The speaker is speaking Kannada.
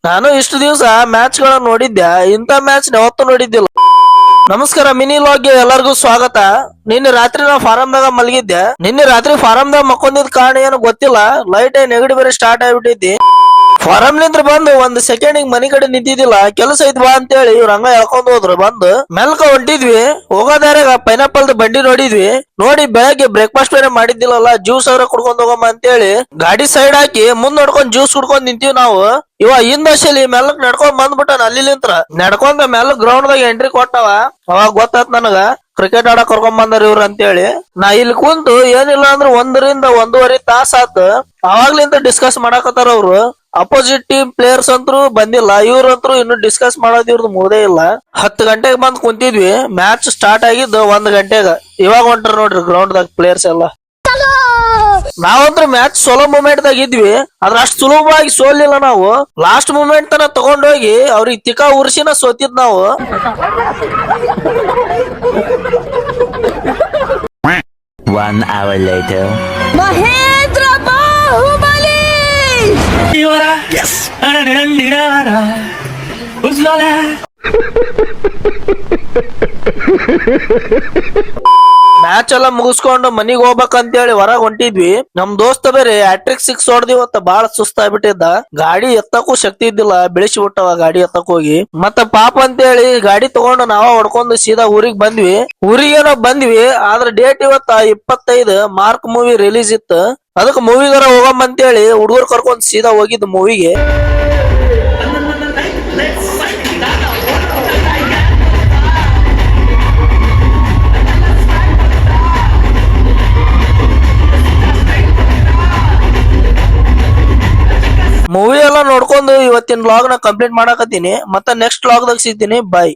ನಾನು ಇಷ್ಟು ದಿವಸ ಮ್ಯಾಚ್ ಗಳನ್ನ ನೋಡಿದ್ದೆ, ಇಂತ ಮ್ಯಾಚ್ ಯಾವತ್ತೂ ನೋಡಿದ್ದಿಲ್ಲ. ನಮಸ್ಕಾರ, ಮಿನಿ ಲಾಗ್ಗೆ ಎಲ್ಲರಿಗೂ ಸ್ವಾಗತ. ನಿನ್ನೆ ರಾತ್ರಿ ನಾ ಫಾರಮ್ದಾಗ ಮಲಗಿದ್ದೆ. ನಿನ್ನೆ ರಾತ್ರಿ ಫಾರಮ್ದಾಗ ಮಕ್ಕೊಂದಿದ್ ಕಾರಣ ಏನು ಗೊತ್ತಿಲ್ಲ, ಲೈಟ್ ನೆಗಡಿ ಬೇರೆ ಸ್ಟಾರ್ಟ್ ಆಗ್ಬಿಟ್ಟಿದ್ದಿ. ಫಾರಂ ನಿಂತ್ರ ಬಂದು ಒಂದ್ ಸೆಕೆಂಡ್ ಮನಿ ಕಡೆ ನಿಂತಿದ್ದಿಲ್ಲ, ಕೆಲಸ ಐತ್ ಬಾ ಅಂತೇಳಿ ಇವ್ರ ಹಂಗ ಎಳ್ಕೊಂಡ್ ಹೋದ್ರು. ಬಂದು ಮೆಲ್ಕ ಹೊಂಟಿದ್ವಿ, ಹೋಗೋದಾರ್ಯಾಗ ಪೈನಾಪಲ್ ಬಂಡಿ ನೋಡಿದ್ವಿ. ನೋಡಿ ಬೆಳಗ್ಗೆ ಬ್ರೇಕ್ಫಾಸ್ಟ್ ಬೇರೆ ಮಾಡಿದ್ದಿಲ್ಲಲ್ಲ, ಜ್ಯೂಸ್ ಅವ್ರ ಕುಡ್ಕೊಂಡ್ ಹೋಗಮ್ಮ ಅಂತೇಳಿ ಗಾಡಿ ಸೈಡ್ ಹಾಕಿ ಮುಂದ್ ನೋಡ್ಕೊಂಡ್ ಜ್ಯೂಸ್ ಕುಡ್ಕೊಂಡ್ ನಿಂತೀವಿ ನಾವು. ಇವ ಹಿಂದಶಲಿ ಮೆಲ್ಲಕ್ ನಡ್ಕೊಂಡ್ ಬಂದ್ಬಿಟ್ಟ. ಅಲ್ಲಿಂತ್ರ ನಡ್ಕೊಂಡ ಮೆಲ್ಲಕ್ ಗ್ರೌಂಡ್ ದಾಗ ಎಂಟ್ರಿ ಕೊಟ್ಟವ. ಅವಾಗ ಗೊತ್ತಾತ್ ನನಗ ಕ್ರಿಕೆಟ್ ಆಡಕ್ ಕರ್ಕೊಂಡ್ ಬಂದಾರ ಇವ್ರ ಅಂತೇಳಿ. ನಾ ಇಲ್ಲಿ ಕುಂತು ಏನಿಲ್ಲ ಅಂದ್ರ 1.5 ತಾಸ ಆತ. ಅವಾಗ್ಲಿಂದ ಡಿಸ್ಕಸ್ ಮಾಡಾಕತ್ತಾರ ಅವ್ರು. ಅಪೋಸಿಟ್ ಟೀಮ್ ಪ್ಲೇಯರ್ಸ್ ಅಂತರು ಬಂದಿಲ್ಲ, ಇವ್ರಂತ್ರು ಇನ್ನು ಡಿಸ್ಕಸ್ ಮಾಡೋದ್ ಇವ್ರದ್ದು ಮುಗ್ದೇ ಇಲ್ಲ. 10 ಗಂಟೆಗೆ ಬಂದ್ ಕುಂತಿದ್ವಿ, ಮ್ಯಾಚ್ ಸ್ಟಾರ್ಟ್ ಆಗಿದ್ದು 1 ಗಂಟೆಗ. ಇವಾಗ ಹೊಂಟ್ರ ನೋಡ್ರಿ ಗ್ರೌಂಡ್ ದಾಗ ಪ್ಲೇಯರ್ಸ್ ಎಲ್ಲ. ನಾವಂತ್ರ ಮ್ಯಾಚ್ ಸೋಲೋ ಮೂಮೆಂಟ್ ದಾಗ ಇದ್ವಿ, ಅದ್ರ ಅಷ್ಟು ಸುಲಭವಾಗಿ ಸೋಲಿಲ್ಲ ನಾವು. ಲಾಸ್ಟ್ ಮೂಮೆಂಟ್ ತನ ತಗೊಂಡೋಗಿ ಅವ್ರಿಗೆ ತಿಕಾ ಉರ್ಸಿನ ಸೋತಿದ್ ನಾವು. One hour later. Mahendra Baahubali Yes. Match ಎಲ್ಲ ಮುಗಿಸ್ಕೊಂಡು ಮನಿಗ್ ಹೋಗ್ಬೇಕಂತೇಳಿ ಹೊರಗ್ ಹೊಂಟಿದ್ವಿ. ನಮ್ ದೋಸ್ತ ಬೇರೆ ಹ್ಯಾಟ್ರಿಕ್ 6 ಹೊಡೆದಿವತ್ತ, ಬಾಳ ಸುಸ್ತಾಗ್ಬಿಟ್ಟಿದ್ದ. ಗಾಡಿ ಎತ್ತಕ್ಕೂ ಶಕ್ತಿ ಇದ್ದಿಲ್ಲ, ಬೆಳೆಸಿ ಬಿಟ್ಟವ ಗಾಡಿ ಎತ್ತಕ್ ಹೋಗಿ. ಮತ್ತ ಪಾಪ ಅಂತೇಳಿ ಗಾಡಿ ತಗೊಂಡು ನಾವ ಹೊಡ್ಕೊಂಡು ಸೀದಾ ಊರಿಗ್ ಬಂದ್ವಿ. ಊರಿಗೇನೋ ಬಂದ್ವಿ, ಆದ್ರ ಡೇಟ್ ಇವತ್ತ 25 ಮಾರ್ಕ್ ಮೂವಿ ರಿಲೀಸ್ ಇತ್ತು. ಅದಕ್ ಮೂವಿಗಾರ ಹೋಗಮ್ಮ ಅಂತೇಳಿ ಹುಡುಗರು ಕರ್ಕೊಂಡ್ ಸೀದಾ ಹೋಗಿದ್ ಮೂವಿಗೆ. ಮೂವಿ ಎಲ್ಲ ನೋಡ್ಕೊಂಡು ಇವತ್ತಿನ ವ್ಲಾಗ್ ನ ಕಂಪ್ಲೀಟ್ ಮಾಡಾಕತ್ತೀನಿ. ಮತ್ತೆ ನೆಕ್ಸ್ಟ್ ವ್ಲಾಗ್ ದಾಗ ಸಿಗ್ತೀನಿ. ಬಾಯ್.